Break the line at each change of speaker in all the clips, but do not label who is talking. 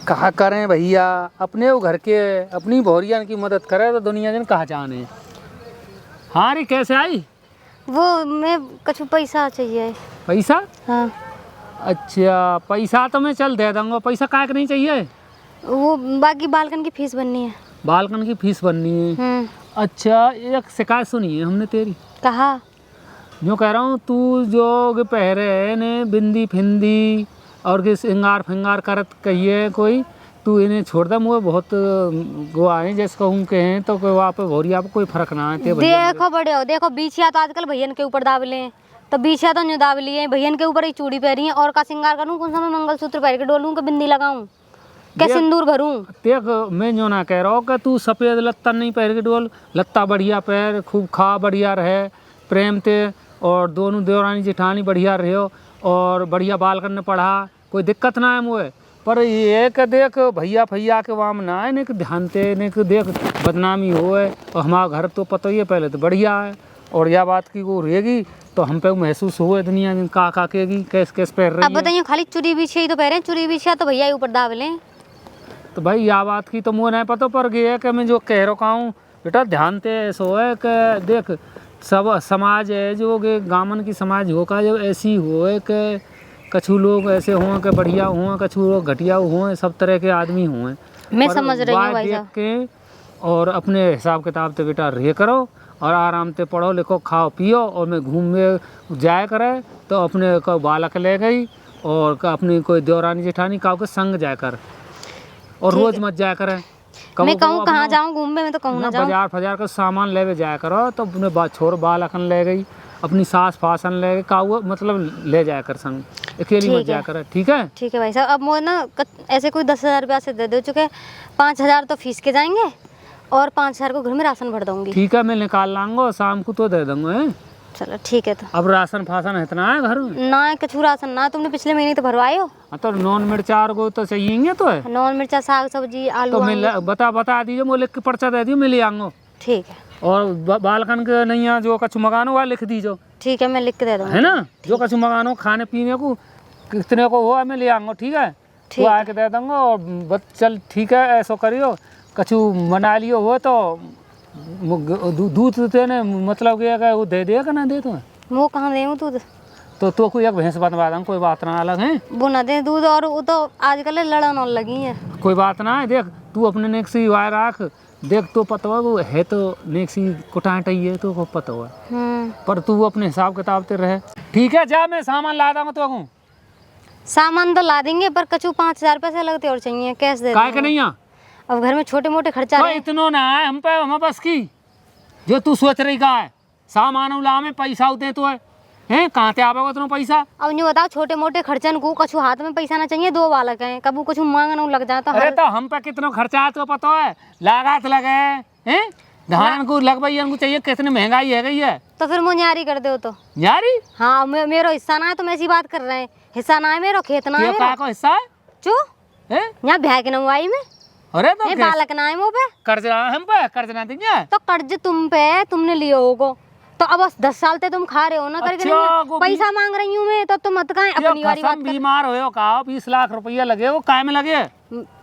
कहा करें भैया, अपने वो घर के अपनी भौरियन की मदद करे तो दुनिया जन कहा जाने। हाँ रे, कैसे आई?
वो मैं कुछ पैसा चाहिए।
पैसा?
हाँ।
अच्छा, पैसा तो मैं चल दे दूँगा। पैसा काय के नहीं चाहिए?
वो बाकी बालकन की फीस बननी है।
बालकन की फीस बननी है। अच्छा, एक शिकायत सुनी है हमने तेरी।
कहा?
जो कह रहा हूँ, तू जो के पहरे ने बिंदी फिंदी और के सिंगार फिंगार करत कहिए कोई, तू इन्हें छोड़ दे। मुझे बहुत गुआएं जैसे कहूँ के हैं तो वहाँ पे भौरिया पे कोई फर्क ना है।
देखो बड़े हो, देखो बीछिया तो आजकल भैयन के ऊपर दाब ले, तो बीछिया तो नहीं दाब लिए, भैयन के ऊपर ही चूड़ी पहरी है। और का सिंगार करूँ? कौन सा मैं मंगलसूत्र पहन के डोलूँ कि बिंदी लगाऊं? क्या सिंदूर भरूं?
देख, मैं जो ना कह रहा हूँ कि तू सफ़ेद लत्ता नहीं पहन के डोल, लत्ता बढ़िया पहन, खूब खा बढ़िया रहे प्रेम ते, और दोनों देवरानी जेठानी बढ़िया रहे हो, और बढ़िया बाल करने पढ़ा, कोई दिक्कत ना है मुझे। पर ये कि देख भैया भैया के वाम ना है, नहीं ध्यान ते, नहीं देख बदनामी हो है। और हमारा घर तो पता ही है पहले तो बढ़िया है, और यह बात की वो रहेगी तो हम पे महसूस हुए दुनिया का काकेगी कैस कैस पहन रही है।
अब बताइए, खाली चूड़ी बिछिया ही तो पहरे, चूड़ी बिछिया तो भैया ही ऊपर दाब लें।
तो भाई यह बात की तो मुझे नहीं पता, पर ये है कि मैं जो कह रहा हूँ बेटा, ध्यान ते ऐसो है कि देख सब समाज है जो कि गामन की समाज हो का जो ऐसी हो है कि कछु लोग ऐसे हों कि बढ़िया हों, कछु लोग घटिया हों, सब तरह के आदमी हों।
मैं समझ रही हूँ भाई
देख
साहब।
के और अपने हिसाब किताब से बेटा रह करो, और आराम से पढ़ो लिखो खाओ पियो, और मैं घूमने जाया करे तो अपने को बालक ले गई, और अपनी कोई देवरानी जेठानी का के संग जाया कर, और रोज मत जाया करे।
मैं कहूँ कहाँ जाऊँ घूमने, मैं तो कहूँ ना जाऊँ।
बाजार फजार का सामान ले जाया करो, तो अपने छोर बालकन ले गई, अपनी सास फासन ले गई, का मतलब ले जाया कर संग, अकेली मत जाया कर। ठीक है?
ठीक है भाई साहब। अब मुझे ना ऐसे कोई 10,000 रुपया से दे चुके, 5,000 तो फीस के जाएंगे, और 5,000 को घर में राशन भर दूंगी।
ठीक है, मैं निकाल लाऊंगा, शाम को तो दे दूंगा।
चलो ठीक है। तो
अब राशन फासन इतना है घर में?
ना कछु राशन ना, तुमने पिछले महीने तो भरवाए हो।
तो नॉन मिर्चा को तो चाहिए तो है।
नॉन मिर्चा, साग सब्जी, आलू।
तो मैं बता दीजिए, मैं लिख के पर्चा दे दियो, मैं ले आऊंगा।
ठीक है।
और बालकन के नहीं जो कछु मगानो वाला लिख दीजिए।
ठीक है, मैं लिख के दे दूँगा।
है ना? जो कछु मगानो खाने पीने को कितने को हुआ मैं ले आऊँगा। ठीक है? तो आके दे दूँगा। और चल ठीक है, ऐसा करियो, कछु बना लियो हो तो दूध देने मतलब ये वो दे देगा ना? दे तो
वो कहाँ दे दूध?
तो कोई एक भैंस बनवा दूँ, कोई बात ना अलग है।
वो ना दे दूध, और वो तो आजकल लड़न और लगी है।
कोई बात ना है। देख तू अपने नेक से वाय रख, देख तो पता है वो है तो नेक सी कुटाट ही है, तो पता है। पर तू अपने हिसाब किताब से रहे। ठीक है, जा मैं सामान ला दूँगा। तो
सामान तो ला देंगे, पर कछु 5,000 पैसे लगते और चाहिए, कैश दे
काय के नहीं आ?
अब घर में छोटे मोटे खर्चा
तो इतना ना है हम पे, हम बस की जो तू सोच रही का है। सामान ला में पैसा होते तो है कहाँ से आवेगा इतना पैसा? अब
नहीं बताओ, छोटे मोटे खर्चन को कछु हाथ में पैसा ना चाहिए, 2 बालक हैं, कभी कुछ मांगना लग जाता।
अरे तो हम पे कितना खर्चा है तो पता है, लागत लगे हैं, धान को लगवाई को चाहिए, कितनी महंगाई है गई है।
तो फिर मुझे न्यारी कर दो तो।
न्यारी?
हाँ, मेरा हिस्सा ना है, तो मैं ऐसी बात कर रहे हैं। हिस्सा ना है मेरा, खेत ना है मेरा।
का हिस्सा है?
चू यहाँ भैया के नंगवाई में।
अरे तो
बालक ना है मुँह पे
कर्ज हम पे, कर्ज ना देंगे।
तो कर्ज तुम पे, तुमने लिया होगा तो अब 10 साल से तुम खा रहे हो ना करके। अच्छा, पैसा मांग रही हूँ मैं, तो तुम मत कहें अपनी वाली बात।
बीमार हो का 20 लाख रुपया लगे, वो काय में लगे?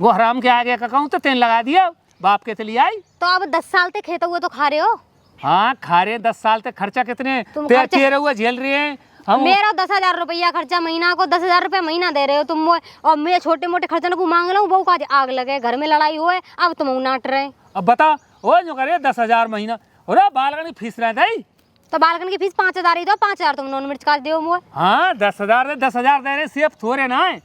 वो हराम के आगे का कहूँ तो तेन लगा दिया, बाप के लिए आई।
तो अब 10 साल से खेता हुआ तो खा रहे हो।
हाँ खा रहे, 10 साल तक खर्चा कितने तेरे हुआ झेल रहे हैं हम।
मेरा 10,000 रुपया खर्चा महीना को, 10,000 रुपया महीना दे रहे हो तुम, और मैं छोटे मोटे खर्चन को मांग रहा हूँ। बहू का आग लगे, घर में लड़ाई हुए, अब तुम नाट रहे।
अब बता वो जो करे 10,000 महीना, और बालकन की फीस रहे थे,
तो बालकन की फीस 5,000 ही दो, 5,000 तुम नॉन मिर्च का दो मुझे।
हाँ 10,000 दे रहे, सेफ थोड़े ना है,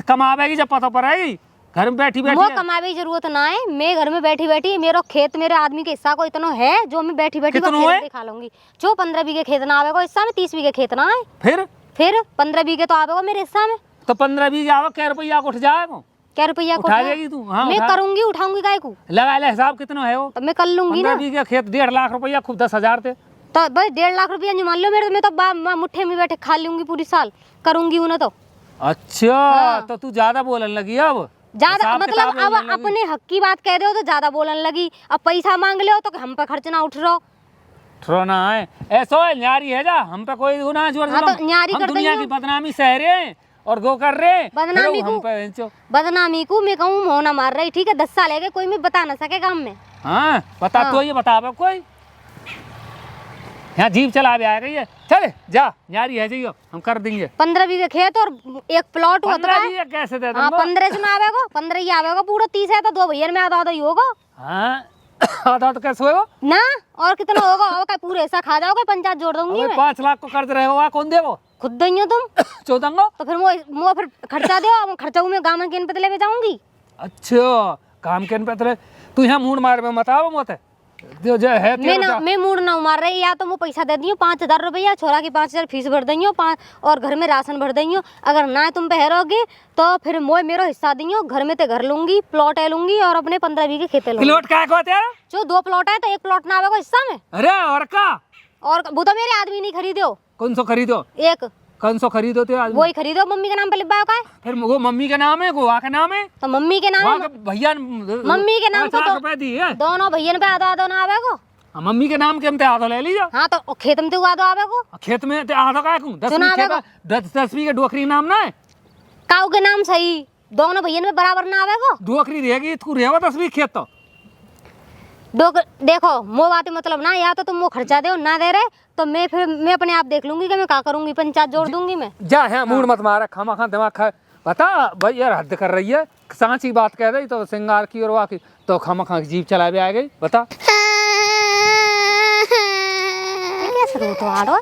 कमावेगी जब पता पड़ेगी। घर में बैठी
वो कमावे की जरूरत ना है, मैं घर में बैठी बैठी, मेरा खेत मेरे आदमी के हिस्सा को इतना है जो मैं बैठी बैठी खा लूंगी। जो 15 बीघे खेत ना आवेगा हिस्सा में, 30 बीघे खेत ना है, फिर 15 बीघे तो आवेगा मेरे हिस्सा में।
तो 15 बीघे आवे, क्या रुपया उठ जाएगा?
क्या रुपया
उठा लेगी तू? हाँ
मैं करूंगी, उठाऊंगी काय को
लगा ले हिसाब कितना है वो,
तो मैं कर लूंगी ना।
15 बीघे खेत 1.5 लाख रुपया, खूब 10,000 थे
तो भाई 1.5 लाख रुपया मान लो मेरे, मैं तो मुट्ठे में बैठे खा लूंगी पूरी साल, करूंगी उन्हें तो।
अच्छा तो तू ज्यादा बोलने लगी अब,
ज्यादा मतलब अब अपने हक की बात कह रहे हो तो ज्यादा बोलने लगी। अब पैसा मांग ले हो तो हम पे खर्च ना उठ रहो।
ठरोना है ऐसा है, न्यारी है जा हम पे कोई गुनाह जोर।
हाँ, तो न्यारी
हम
कर
दुनिया की बदनामी सह रहे हैं, और गो कर रहे
बदनामी
हम
को
पे चो।
बदनामी को मैं कहूँ मोना मार रही, ठीक है 10 साल है कि कोई मैं बता ना सके काम में।
हाँ बता
हाँ।
तो ये बतावे कोई यहाँ जीप चला भी आएगा ये। चल जा न्यारी है जाइयो हम कर देंगे।
15 बीघे खेत और एक प्लॉट होता
15
है।
बीघे कैसे दे
हाँ
दूंगा?
15 से ना आवेगा, 15 ही आवेगा, पूरा 30 है तो 2 भैया में आधा आधा ही होगा
हाँ आधा तो कैसे होगा
ना, और कितना होगा? और क्या पूरे ऐसा खा जाओगे, पंचायत जोड़ दूंगी मैं।
5 लाख को कर्ज रहेगा कौन देवो?
खुद दइयो तुम
14
तो फिर वो फिर खर्चा दो, खर्चा मैं गाँव के पे लेके जाऊंगी।
अच्छा काम के पे तू यहाँ मूड मार में मत आओ मत जो जो है
मैं मूड ना मार रही, या तो वो पैसा दे दियो 5000 रुपया, छोरा की 5000 फीस भर दियो, और घर में राशन भर दियो। अगर ना तुम पहरोगे तो फिर मोय मेरो हिस्सा दियो, घर में ते घर लूंगी, प्लॉट है लूंगी और अपने 15 बीघे खेते लूंगी।
प्लॉट क्या कहते यार?
जो 2 प्लॉट है तो 1 प्लॉट ना आवेगा हिस्सा में।
अरे और का?
और वो तो मेरे आदमी नहीं खरीदो।
कौन सो खरीदो?
एक
कौन सो खरीदो ते
वही खरीदो, मम्मी के नाम पे लिखवाओ का है।
फिर वो मम्मी के नाम है गोवा के नाम है
तो मम्मी के नाम
भैया
मम्मी के नाम
₹50 रुपए दी है
दोनों भैया पे आधा आधा ना आवेगा।
मम्मी के नाम के हम ते आधा ले लीजिए।
हाँ तो खेत में तो आधा आवेगा,
खेत में ते आधा का कहूं 10 बीघे डोकरी नाम ना है
काऊ के नाम सही, दोनों भैया में बराबर ना आवेगा।
डोकरी रहेगी तू रहेगा 10 बीघे खेत तो
देखो मो बात मतलब ना, या तो तुम वो खर्चा दे ना दे रहे तो मैं फिर मैं अपने आप देख लूंगी कि मैं क्या करूंगी, पंचायत जोड़ दूंगी मैं।
जा है मूड मत मारा खामा खा दिमाग खा बता भाई यार हद कर रही है। सांची बात कह रही तो सिंगार की और वाह की तो खामा खा जीप चला भी आ गई बता
कैसे रो तो आरो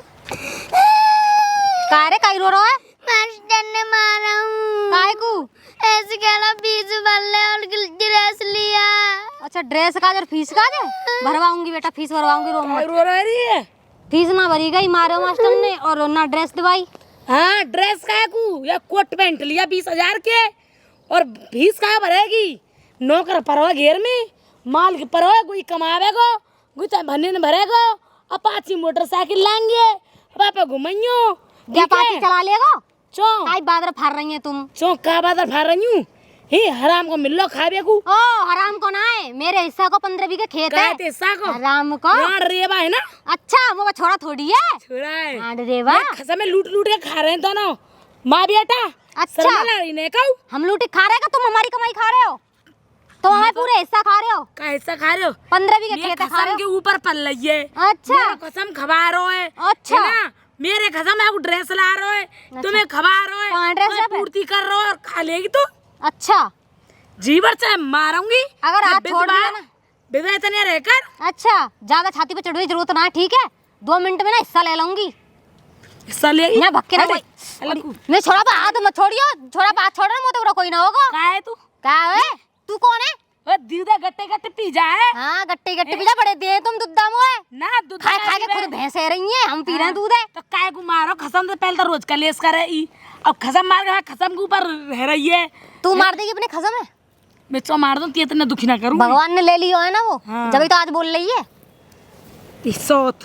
कारे काई रो रहा है?
मास्टर ने मारा हूँ।
काहे को?
ऐसे कहना फीस भर ले और ड्रेस लिया।
अच्छा ड्रेस का और फीस का दे भरवाऊंगी बेटा, फीस भरवाऊंगी।
रो रही है
फीस ना भरी गई मारे मास्टर ने और ना ड्रेस दिवाई।
हाँ ड्रेस का को या कोट पैंट लिया 20,000 के और फीस का भरेगी। नौकर परवा घेर में माल के परवा कोई कमावेगो गुचा भन्ने न भरेगो। अपाची मोटरसाइकिल लाएंगे पापा घुमाइयो
क्या पार्टी चला लेगा?
चो
काई बादर फाड़ रही है तुम?
चो का बादर फाड़ रही हूँ हे हराम को मिल लो खावे को।
ओ हराम को ना है, मेरे हिस्सा को 15 बीघे खेत है।
कहते हिस्सा को
हराम को
लाड रेबा है ना।
अच्छा वो छोड़ा थोड़ी है,
छोरा है
लाड रेबा।
खसा में लूट लूट के खा रहे हैं दोनों माँ बेटा।
अच्छा
शर्म ला रही ने कहू
हम लूटी खा रहे हैं, तुम हमारी कमाई खा रहे हो, तो हमारे पूरे हिस्सा खा रहे हो।
का हिस्सा खा रहे हो?
15 बीघे
मेरे
खेत खा
कसम
रहे
के
हो।
ऊपर पल रही है।
अच्छा
मेरा कसम खबा रहो है।
अच्छा।
है ना? मेरे कसम आपको ड्रेस ला रहो है तुम्हें खबा रहो है।
कहाँ ड्रेस है?
पूर्ति कर रहो है और खा लेगी तो
अच्छा
जीवर से मारूंगी
अगर हाथ छोड़ दिया ना।
बिगड़ इतने रहकर।
अच्छा ज्यादा छाती पे चढ़ने की जरूरत ना है, ठीक है 2 मिनट में ना हिस्सा ले लूंगी।
हिस्सा लेगी
मैं भक्के ना मैं छोड़ा पे हाथ मत छोड़ियो, छोड़ा पे हाथ छोड़ना मोते कोई ना होगा।
का है तू?
क्या है तू कौन है?
ओ दीदा गट्टे गट्टे पी जाए।
हाँ गट्टे गट्टे पी जा, बड़े दे तुम दुद्धा मोए
ना दूध
खा खा के खुद भैंसे रही हैं, हम पी रहे हैं दूध है।
तो काय को मारो खसम से पहले तो रोज का लेस करे ई अब खसम मार के खसम के ऊपर रह रही है।
तू मार देगी अपने खसम है?
मैं चो मार दूं इतना दुखी ना करूं।
भगवान ने ले लियो है ना वो,
हाँ।
जब तो आज बोल रही है।
सोत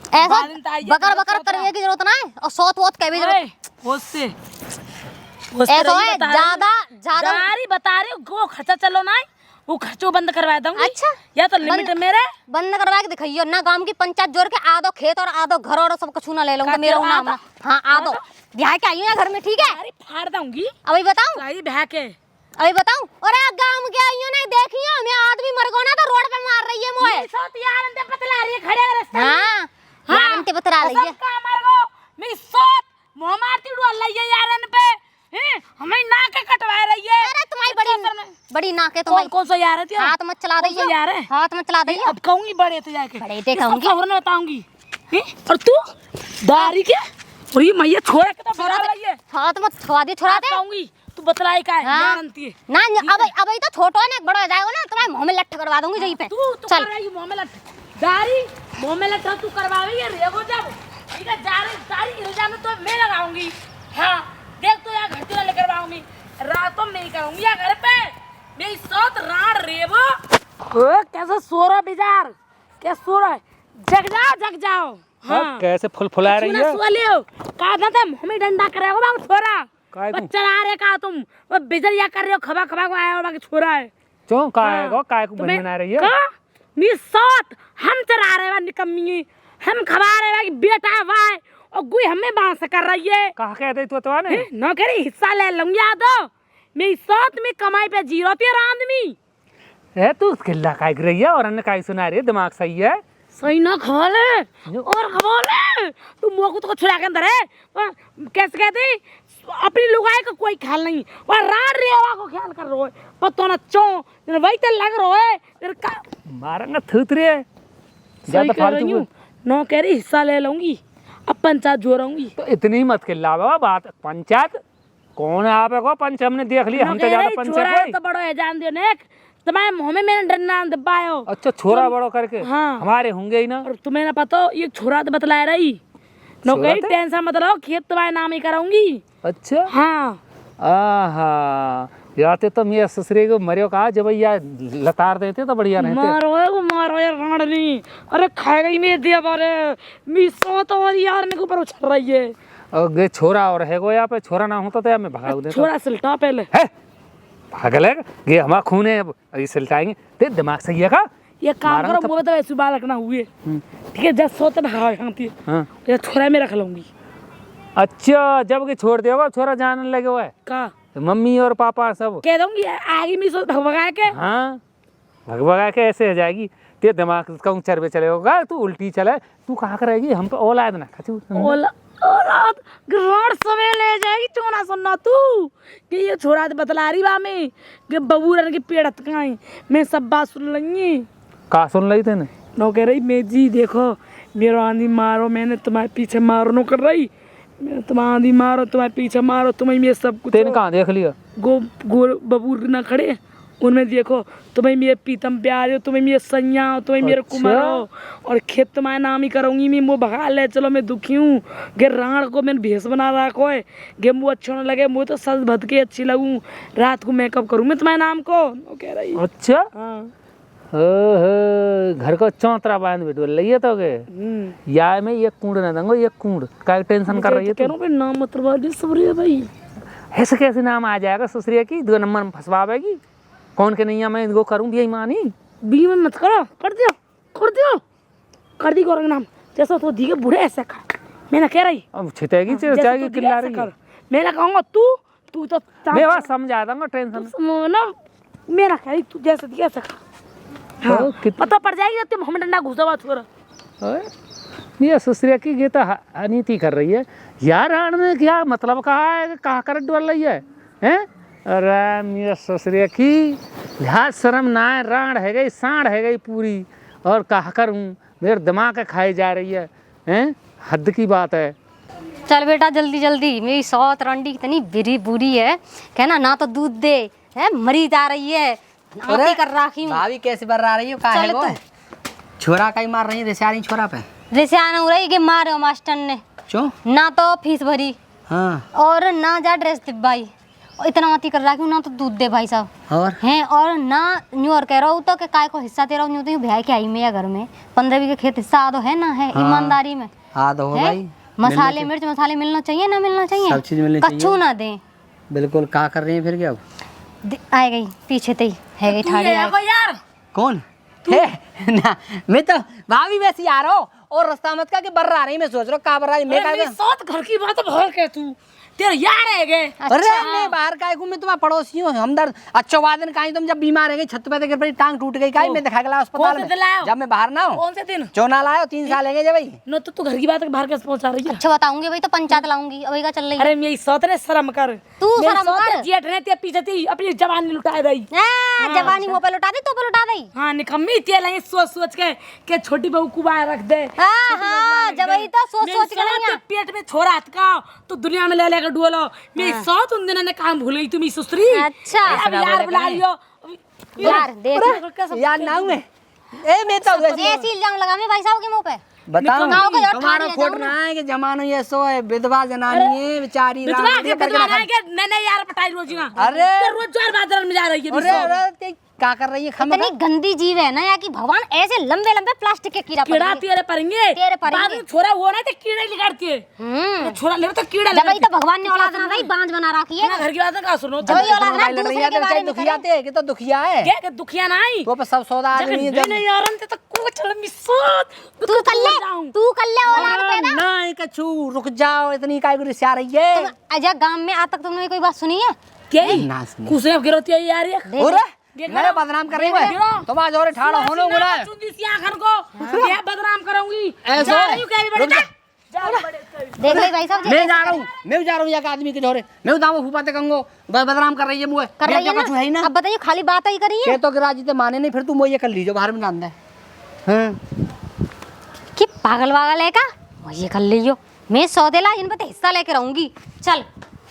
ऐसा
बालिन तो आइए,
बकर
बहुत
बकर
सोत
करने की जरूरत ना है और सोत वोत कह भी जरूरत
होश से
ऐसा है ज्यादा ज्यादा
बता रही हूँ वो खर्चा चलो ना वो खर्चो बंद करवा दूंगी।
अच्छा
या तो लिमिट मेरे
बंद करवा के दिखाइयो ना, गांव की पंचायत जोड़ के आधो खेत और आधो घर और सब कुछ ना ले लूंगा मेरा नाम ना। हाँ आधो ब्याह के आई हूँ घर में, ठीक है
अरे फाड़ दूंगी
अभी बताऊं
चाहिए बह के
अभी बताऊं। और गांव के आई हूँ नहीं देखियो मैं आदमी मर गो ना तो रोड पे मार रही है मोए।
सोत यार अंदर पतला रही है खड़े रास्ते में।
हाँ यार अंते बतरा रही है।
का मार गो मैं सोत मुंह मारती डू अल्लाह ये यार अन पे हमें नाक कटवा रही है।
अरे तुम्हारी बड़ी नाक है तुम्हारी।
कौन सा यार है तेरा?
हाथ मत चला
कौन सा यार है?
हाथ मत चला दी।
अब कहूंगी बड़े तो जाके
बड़े ते कहूंगी।
खबर न बताऊंगी। और तू दारी के और ये मैया छोड़ा के तो बड़ा रही है।
हाथ मत छुआ दे छोड़ा दे
कहूंगी तू बतलाई का है
हाँ।
यार अंती
ना अब तो छोटो है ना, बड़ा हो जाएगा ना तुम्हारे मुंह में लट्ठ करवा दूंगी जहीं पे।
तू
चल
कर रही मुंह में लट दारी मुंह में लट तू करवावेगी रेगो जब ठीक है दारी इल्जाम में तो मैं लगाऊंगी। हां देख तो यार घर चला लेकर आऊंगी रातों में ही करूंगी या घर पे मेरी सौत राड रेबो। ओ कैसा सो रहा बेजार क्या सो रहा है? जग जाओ।
हाँ कैसे फुलफुला रही है?
सो लियो का था मुंह में डंडा करेगा बाबू छोरा बच्चा आ रे का तुम वो बिजरिया कर रहे हो खबा खबा को आया और बाकी छोरा है
क्यों काय को बना रही है?
का मी सौत हम चरा रहे बा निकम्मी हम खबा रहे बा कि बेटा भाई और गुई हमें बांस कर रही है।
कहा कहते तो ने
नौकरी हिस्सा ले लूंगी यादो मेरी साथ में कमाई पे जीरो पे आदमी
है। तू किल्ला काय रही है और अन्य काय सुना रही है, दिमाग सही है।
सही ना खोले और खोले तू मुँह को तो छुड़ा के अंदर है। कैसे कहते अपनी लुगाई का कोई ख्याल नहीं, वह राड रेवा को ख्याल कर रहा है। पता ना चो वही तो लग रहा है तेरे का
मारेंगे थूतरी है ज्यादा फालतू।
नौकरी हिस्सा ले लूंगी, अब पंचायत जोड़ूंगी।
तो इतनी मत किल्ला बात। पंचायत कौन है आप को पंच? हमने देख लिया, हम तो ज्यादा पंचायत
तो बड़ो है जान दियो ने तुम्हारे मुंह में मैंने डरना दबायो।
अच्छा छोरा बड़ो करके
हाँ।
हमारे होंगे ही ना।
और तुम्हें ना पता ये छोरा तो बतला रही नौकरी टेंशन मत लो, खेत तुम्हारे नाम ही कराऊंगी।
अच्छा
हाँ
आहा याते तो मैं ससुरे को मरियो कहा जब या लतार देते तो बढ़िया रहते।
मारो यार राणनी, अरे खा गई मैं दिया बारे मी सो तो और यार मेरे ऊपर उछल रही है।
और गे छोरा और है गो यहाँ पे, छोरा ना होता तो यार मैं भगा देता।
छोरा सिलटा पहले
है भागल है गे हमारा खून है, ये सिलटाएंगे ते दिमाग सही है का।
ये काम करो मुझे तो ऐसे बालक ना हुए ठीक है, जब सोते भगा खाती
हाँ।
ये छोरा में रख लूंगी।
अच्छा जब के छोड़ देगा छोरा जानने लगे हुआ है
का
तो मम्मी और पापा सब
कह दूंगी आगे मी सो भगा के।
हाँ भगा के ऐसे हो जाएगी। ते दिमाग का ऊंचर पे चले होगा, तू उल्टी चले तू कहाँ करेगी। हम पे औलाद ना खचू
औलाद ग्रांड समय ले जाएगी। चोना सुनना तू कि ये छोरा तो बतला रही बा में कि बबूरन की पेड़ हतकाई मैं सब बात सुन लगी।
का सुन रही तेने?
नो कह रही मैं जी देखो मेरा आंधी मारो, मैंने तुम्हारे पीछे मारो नो कर रही, मैं तुम्हारा आंधी मारो तुम्हारे पीछे मारो तुम्हें ये सब कुछ।
तेने कहाँ देख लिया?
गो बबूर ना खड़े उनमें देखो तुम्हें मेरे पीतम प्यार हो, तुम्हें मेरे सैया हो, तुम्हें मेरे कुमार हो और खेत तुम्हारे नाम ही करूंगी। मैं वो भगा ले चलो मैं दुखी हूँ गे राण को मैंने भेस बना रखो है गे मुँह अच्छा ना लगे मुँह तो सज भद के अच्छी लगूँ, रात को मेकअप करूँ मैं तुम्हारे नाम को। वो कह रही
अच्छा
हाँ
घर को चौतरा बांध बिटो लइए तो गे या में ये कूड़ ना दंगो ये कूड़ का टेंशन कर रही है
कह रहा नाम मतलब सब्री भाई
ऐसे कैसे नाम आ जाएगा ससुरिया की 2 नंबर में फंसवाएगी। कौन के नहीं मैं इनको करूँ भी मानी
बी में मत करो कर दी गौरंग नाम जैसा तो दी बूढ़े ऐसे खा मैं ना कह रही
अब छितेगी चिल्लाएगी किल्ला रही है।
मैं ना कहूँगा तू तो
मैं बात समझा दूंगा टेंशन
ना मैं ना कह रही तू जैसे दिया ऐसा खा। हाँ, पता पड़ जाएगी तुम हम डंडा घुसा हुआ छोरा।
ये ससुरिया की ये तो अनीति कर रही है यार। राण ने क्या मतलब कहा है, कहा कर डोल रही है हैं? अरे मेरे ससुरिया की लिहाज शर्म ना है, राण है गई सांड है गई पूरी और कहा कर हूँ मेरे दिमाग खाई जा रही है हैं? हद की बात है।
चल बेटा जल्दी जल्दी, मेरी सौत रंडी इतनी बुरी है कहना ना तो दूध दे है मरी जा रही है नाती कर रखी हूँ।
भाभी कैसे बर्रा रही हो का है वो? छोरा का ही मार रही है रिश्तेदारी छोरा पे।
रिश्तेदार हो रही कि मारे मास्टर ने
क्यों?
ना तो फीस भरी
हाँ
और ना जा ड्रेस दिवाई और इतना आती कर रखी हूँ ना तो दूध दे भाई साहब
और
हैं और ना न्यू और कह रहा हूँ तो कि काय को हिस्सा तेरा न्यू तो ब्याह के आई मेरा घर में 15 बीघे खेत हिस्सा आदो है ना है
हाँ।
ईमानदारी में
हाँ तो हो भाई
मसाले मिर्च मसाले मिलना चाहिए ना मिलना चाहिए
सब चीज मिलनी चाहिए।
कच्छू ना दे
बिल्कुल क्या कर रही है फिर क्या अब?
आ गई पीछे ते है गई ठाड़ी
यार
कौन है ना मैं तो भाभी वैसी आ रहा हूँ और रास्ता मत का के बर्रा रही मैं सोच रहा हूँ का बर्रा मैं
मेरी साथ घर की बात भर के तू तेरे यार है गए।
अरे मैं बाहर का हूँ मैं तुम्हारा पड़ोसी हूँ हमदर्द। अच्छा वादन का तुम जब बीमार है गई छत पे गिर पड़ी टांग टूट गई का मैं दिखा के लाया अस्पताल में जब मैं बाहर ना हूँ।
कौन से दिन?
चौना लाया 3 साल है भाई
न तो तू घर की बात बाहर कैसे पहुंचा रही है?
अच्छा बताऊंगी भाई तो पंचायत लाऊंगी अभी का चल रही है।
अरे मेरी सौत ने शर्म कर
तू शर्म कर
जेठ ने ते पीछे थी अपनी जवानी लुटा रही
जवानी मुंह पे लुटा दे तो पे लुटा दे।
हाँ निकम्मी तेल है सोच के छोटी बहू कुबा रख दे।
हां जब वही तो सोच के नहीं
पेट में छोरा हटका तो दुनिया में ले लेकर डुलो मेरी साथ उन दिनों ने काम भूल गई तुम सुसरी।
अच्छा
अब यार बुला लियो
यार देख
यार ना मैं मैं तो
ऐसे इल्जाम लगा मैं भाई साहब के मुंह पे
बताओ
गाँव को जाओ
तुम्हारा
ठाड़ी
खोट
जाओ
ना है कि जमानो ये सो है विधवा जनानी है बेचारी
विधवा के विधवा है के नने यार पटाई रोजी ना
अरे
रोजगार बाजार में जा रही है
अरे क्या कर रही है
इतनी गंदी जीव है ना यार कि भगवान ऐसे लंबे लंबे प्लास्टिक के कीड़ा
कीड़ा तेरे परेंगे
तेरे परेंगे।
बाद में छोरा वो ना तो कीड़ा निकालती है छोरा ले तो कीड़ा
जब ही तो भगवान ने औलाद ना दी बांझ बना रखी है
घर की बात का सुनो
जब ही औलाद ना दूसरे के बारे में
दुखिया थे कि तो दुखिया है
क्या दुखिया ना आई
वो पे सब सौदा आदमी
नहीं नहीं यार अंत तक को चल मिसोत
तू कर ले औलाद पैदा
नहीं कछु रुक जाओ इतनी काय गुस्सा आ रही है
अजय गांव में आज तक तुमने कोई बात सुनी है
क्या
ना सुनी।
कुछ ने गिरती है यार ये
और मेरे बदनाम कर रही है तुम आज और ठाड़ा होनो गुना
चुंदी सी आखन को क्या बदनाम करूंगी
ऐसो
जा रही हूं क्या भी बड़े जा बड़े
देख ले भाई साहब
मैं जा रहा हूँ एक आदमी के जोरे मैं दामो फूफाते कंगो बदनाम कर रही है मुझे
कर रही है
कुछ है
ना
ना
अब बताइए खाली बात ही करी है
ये तो गिराजी ते माने नहीं फिर तू मुझे कर लीजो बाहर में डाल दे हां
कि पागल वागल है का वो ये कर लियो मैं सौदेला इन पे हिस्सा लेके रहूंगी चल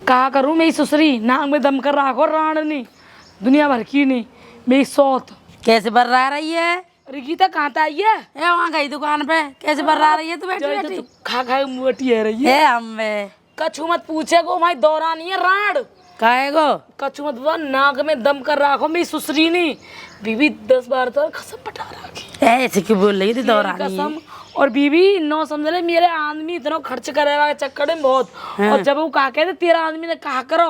कहा करूं मेरी ससुरी नाक में दम कर रखो रानी दुनिया भर की नहीं मेरी सौत
कैसे बर्रा रही है?
रिगीता कहाँ था ये
ए वहाँ गई दुकान पे कैसे बर्रा रही है तू बैठी बैठी?
खा खा मोटी है रही है
ए हमें
कछु मत पूछे को भाई दौरानी है राड
काहे गो
कछु मत बुआ नाक में दम कर रखो मेरी ससुरी नहीं बीबी 10 बार तो कसम पटा रखी
ऐसे क्यों बोल रही थी दौरानी
कसम और बीबी नो समझ ले मेरे आदमी इतना खर्च करेगा चक्कर में बहुत और जब वो कहा कहते तेरा आदमी ने कहा करो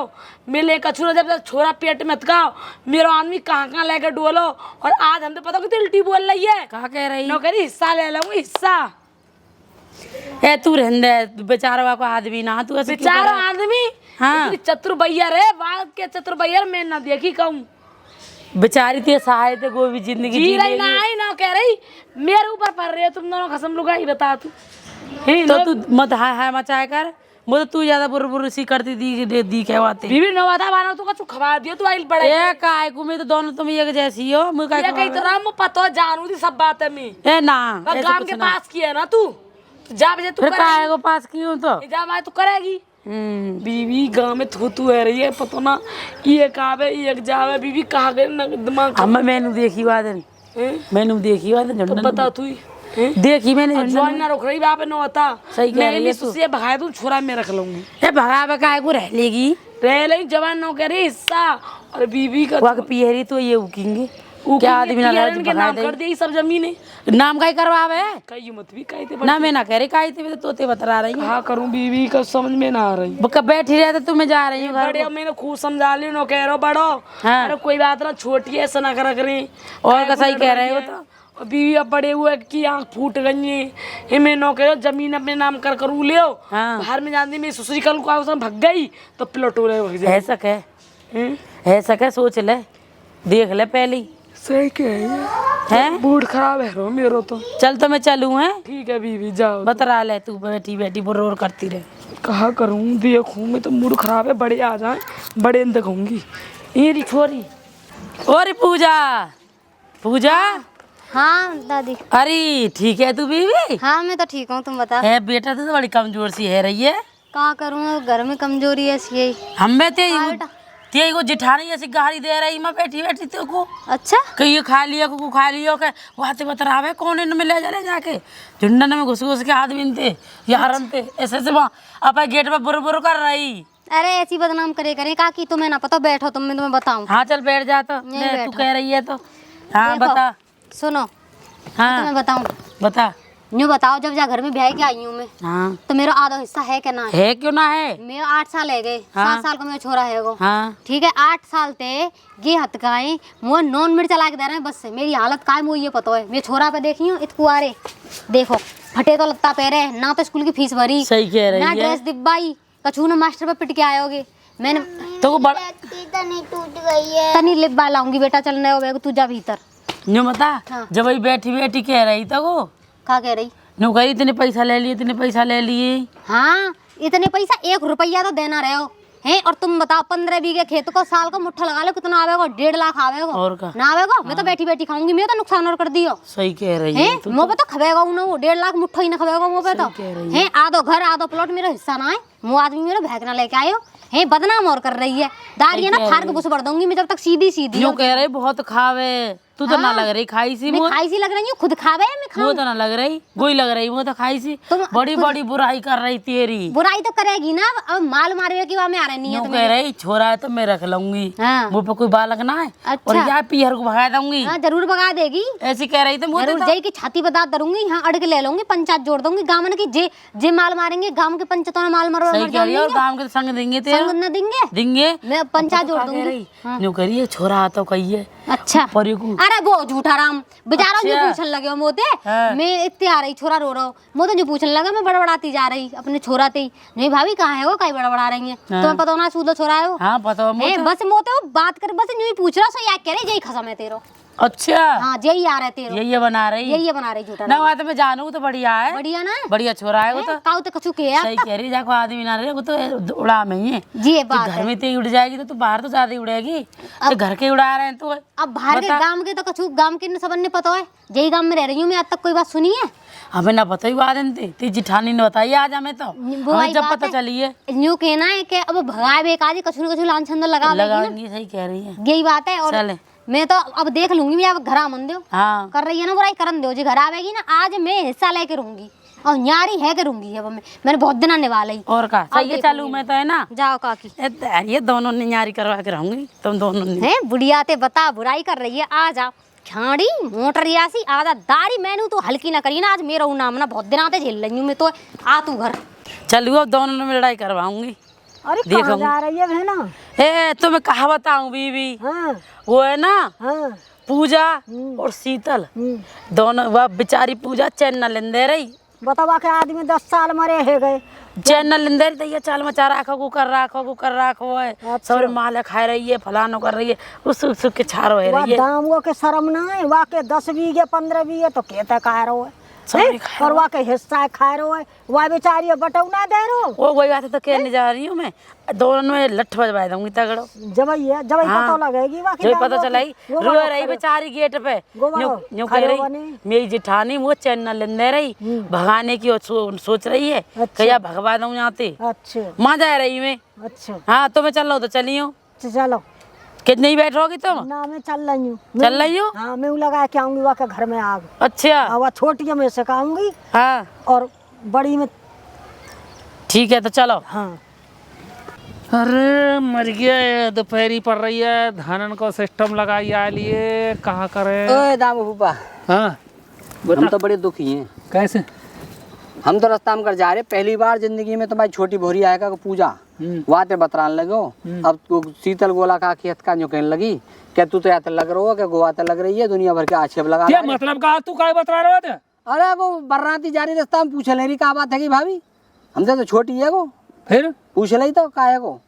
मेरे कछुरा जब तक छोरा पेट में खाओ मेरा आदमी कहाँ लेकर डोलो और आज हम तो पता कि उल्टी बोल रही है
कहा कह रही
नो कह हिस्सा ले लूंगी हिस्सा
ए तू रहने बेचारा को आदमी ना तू ऐसे क्यों
बेचारा
कर रहा है?
आदमी
हाँ।
चतुर भैया रे बात के चतुर भैया मैं ना देखी कहूँ
बेचारी ते सहाय ते कोई भी जिंदगी
जी रही
लेगी।
ना आई ना कह रही मेरे ऊपर पड़ रही है तुम दोनों कसम लुगाई बता तू
तो तू मत हाय हाय मचाया कर मुझे तू ज्यादा बुर बुर सी करती दी कहवाते
बीबी नवादा बाना तू कछु खवा दियो तू आइल पड़े
ए काय को मैं तो दोनों तुम एक जैसी हो मैं काय
ये कहीं तरह मैं पता जानू थी सब बातें में
ए ना ऐसे
गांव
कुछ
के
ना।
पास किया ना तू जा बजे तू
फिर काय
करेगी
को पास की हूं तो
जा भाई तू करेगी बीबी गांव में थू है रही है पता ना ये कावे एक जावे बीबी कहा गए ना दिमाग
हम मैंने देखी वादन मैंने देखी वादन
तो बता तू ही
देखी मैंने
ज्वाइन ना रोक रही बाप ने होता
सही कह रही है तू।
से भगाए तू छोरा में रख लूंगी
ए भगा भगा को रह लेगी
रह ले जवान नौ कह रही हिस्सा और बीबी का
वक पियरी तो ये उकिंगे क्या आदमी ना लड़
के नाम कर दी सब जमीन
नाम का ही करवावे
कई मत भी कही थे
ना मैं ना कह रही काई थे तोते बता रही हूं
हाँ करूं बीवी का समझ में ना आ रही
कब बैठी रहते तू मैं जा रही हूँ घर
बड़े मैंने खूब समझा ली नो कह रहा बड़ो
हाँ।
अरे कोई बात ना छोटी है ऐसा ना कर रही
और का सही कह रहे हो तो
और बीवी अब बड़े हुए की आंख फूट गई है मैं नो कह जमीन अपने नाम कर करू ले
हाँ।
बाहर में जानती मेरी ससुरी कल को उसमें भग गई तो प्लटोरे भग जाए
ऐसा कह ऐसा कह सोच ले देख ले पहली
सही कह
है
मूड खराब है रो मेरो तो
चल तो मैं चलूँ है
ठीक है बीवी जाओ
बतरा ले तू बैठी बैठी बोर करती रहे
कहा करूं देखूं मैं तो मूड खराब है बड़े आ जाए बड़े अंदर कहूंगी ये छोरी
और पूजा पूजा
हाँ दादी
अरे ठीक है तू बीवी
हाँ मैं तो ठीक हूँ तुम बता
है बेटा तो बड़ी कमजोर सी है रही है
कहा करूँ घर में कमजोरी है यही
हमें ते को जिठानी ऐसी गाड़ी दे रही मैं बैठी बैठी तेरे को
अच्छा
कहीं खा लिया को खा लियो के वाते बतरावे कौन इन में ले जा जाके झुंडन में घुस घुस के आदमी थे यारन थे ऐसे से आप गेट पे बुर बुर कर रही
अरे ऐसी बदनाम करे कहा कि तुम्हें ना पता बैठो तुम्हें बताऊं
हाँ चल बैठ जा तो
यहीं बैठो।
तू कह रही है तो हाँ
देखो,
बता
सुनो
हाँ
तुम्हें बताऊं
बता
यूँ बताओ जब जा घर में ब्याह के आई हूँ मैं
हाँ
तो मेरा आधा हिस्सा है क्या ना
है क्यों ना है
मेरा 8 साल है गए
हाँ।
7 साल का मेरा छोरा है वो
हाँ
ठीक है 8 साल ते ये हथकाए मुँह नॉन मिर्च चला के दे रहे हैं बस से मेरी हालत काय मुझे ये पता है मैं छोरा पे देखी हूँ कुआरे देखो फटे तो लगता पैरे ना तो स्कूल की फीस भरी
सही कह रही
ना
है
ड्रेस दिब्बाई कछू ने मास्टर पे पिट के आयोगे मैंने
तो को बड़ा
तनी टूट गई है
तनी लिब्बा लाऊंगी बेटा चलने हो तू जा भीतर
न्यू बता
हाँ।
जब वही बैठी बैठी कह रही तो वो
क्या कह रही
न्यू कही इतने पैसा ले लिए इतने पैसा ले लिए
हाँ इतने पैसा 1 रुपया तो देना रहे हो हैं और तुम बताओ 15 बीघे खेत को साल का मुट्ठा लगा लो कितना आवेगा 1.5 लाख आवेगा
और का
ना आवेगा मैं तो बैठी बैठी खाऊंगी मैं तो नुकसान और कर दियो
सही कह रही है
हैं मुँह पे तो खबेगा ना वो 1.5 लाख मुट्ठा ही ना खबेगा मुँह पे तो हैं आधो घर आधो प्लॉट मेरा हिस्सा ना है वो आदमी मेरा भैगना लेके आयो हैं बदनाम और कर रही है दाढ़ी है ना फाड़ के घुस पड़ दूंगी मैं जब तक सीधी सीधी
न्यू कह रही बहुत खावे तू तो ना लग रही खाई सी
मैं
मुँह
खाई सी लग रही हूँ, खुद खावे मैं खाऊं।
वो तो ना लग रही, वही लग रही, वो तो खाई सी
तुम
बड़ी बड़ी बुराई कर रही तेरी।
बुराई तो करेगी ना, अब माल मारे की वहाँ में आ रही नहीं है
यूं कह रही छोरा है तो मैं रख लूंगी,
हाँ।
मुँह पे कोई बालक ना है और
अच्छा।
या पीहर को भगा दूंगी,
हाँ जरूर भगा देगी,
ऐसी कह रही थी मुँह
जरूर जय की छाती बता दरूंगी, यहाँ अड़के ले लूंगी, पंचायत जोड़ दूंगी गाँव की, जे माल मारेंगे गाँव के पंचायतों में माल मारो
सही कह रही है, और गाँव के संग देंगे तेरा
संग न देंगे,
देंगे
मैं पंचायत जोड़ दूंगी।
न्यू करिए छोरा तो कहिए
अच्छा
परी को
अरे वो झूठा राम बेचारा
अच्छा।
जो पूछने लगे मोते
हाँ।
मैं इतने आ रही छोरा रो रहा हूँ, मोते जो पूछने लगा मैं बड़बड़ाती जा रही अपने छोरा ते ही, नहीं भाभी कहाँ है वो कहीं बड़बड़ा रही है, तुम्हें पता होना सूदो छोरा है वो।
हाँ पता
ए, बस मोते वो बात कर बस यूं ही पूछ रहा सो या कह रहे यही खसम है तेरो।
अच्छा
हाँ यही आ रहे तेरो,
ये बना रही
यही बना रही झूठा
ना वहाँ तो मैं जानू तो बढ़िया है,
बढ़िया ना
बढ़िया छोरा है वो तो
काउ तो कछु के
सही कह रही, जाको आदमी ना रहे वो तो उड़ा में ही है,
जी ये बात
घर
है।
में ते उड़ जाएगी तो तू बाहर तो ज्यादा ही उड़ेगी, तो घर के उड़ा रहे हैं तू।
अब बाहर के गांव के तो कछु गांव के सबन ने पता है, यही गांव में रह रही हूँ मैं, आज तक कोई बात सुनी है?
हमें ना पता ही बात थे, ती जिठानी ने बताई आज हमें तो, हमें जब पता चली है
न्यू कहना है कि अब भगाए बेकाजी कछु न कछु लान छंदर लगा देगी ना,
लगाएंगी, सही कह रही है।
यही बात है। और
चले
मैं तो अब देख लूंगी, मैं अब घर आमन दो
हाँ
कर रही है ना बुराई करन दो, जी घर आवेगी ना आज मैं हिस्सा लेके रहूंगी और न्यारी है करूंगी, अब मैंने बहुत दिन आने वाला ही।
और का सही है, चालू मैं तो है ना,
जाओ काकी
ये दोनों ने न्यारी करवा के रहूंगी, तुम दोनों ने
है बुढ़िया ते बता बुराई कर रही है, आ जा खाड़ी मोटरियासी आधा दारी मैंने तो हल्की ना करी ना, आज मेरा नाम ना बहुत दिन आते झेल रही हूँ मैं तो, आ तू घर
चलू अब दोनों में लड़ाई करवाऊंगी।
अरे कहाँ जा रही है बहना?
ए तुम्हें कहा बताऊं बीबी,
हाँ
वो है ना
हाँ
पूजा और शीतल दोनों, वह बेचारी पूजा चैन न लेंदे रही,
बतावा के आदमी 10 साल मरे है गए,
चैन न लेंदे रही, तो चाल मचा राखो को कर राखो है सब माल खा रही है, फलानो कर रही है, उस के छारो है रही है।
दामुओ के शर्म ना है, वाके 10 बीघे 15 बीघे तो खेत खा रहो है,
सारी खा
और वाके हिस्सा खा रहो है, वह बेचारी बटऊ ना दे रहो।
वो वही बात है, तो कहने जा रही हूँ मैं, दोनों में लठ बजवा दूंगी तगड़ो,
जबई है जबई पता लगेगी वाके,
जो पता चला रो रही बेचारी गेट पे, यूं कह रही मेरी जेठानी वो चैन न लेंदे रही, भगाने की सोच रही है, क्या भगवा दूं यहाँ ते,
अच्छा
माँ जा रही मैं।
अच्छा
हाँ तो मैं चल रहा हूँ तो चलियो,
चलो
कितनी ही बैठोगी तुम?
ना मैं चल रही हूँ,
चल रही हो?
हाँ मैं लगा के आऊंगी वाके घर में आग,
अच्छा
वह छोटी में से आऊंगी
हाँ
और बड़ी में,
ठीक है तो चलो।
हाँ
अरे मर गया ये, दोपहरी पड़ रही है, धानन को सिस्टम लगाई आ लिए, कहाँ करे।
ओए दामू फूफा,
हाँ
हम तो बड़े दुखी हैं।
कैसे?
हम तो रास्ता में कर जा रहे, पहली बार जिंदगी में तुम्हारी छोटी भोरी आएगा को पूजा वाते बतरान लगो, अब तो शीतल गोला का खेत का जो कहने लगी क्या तू तो या लग रहा हो क्या गोवाते लग रही है, दुनिया भर के आक्षेप लगा
क्या
रहे।
मतलब कहा तू काय बता रहा था?
अरे वो बर्राती जा रही रास्ता में पूछ ले रही, क्या बात है कि भाभी हमसे तो छोटी है वो,
फिर
पूछ ले तो का है को,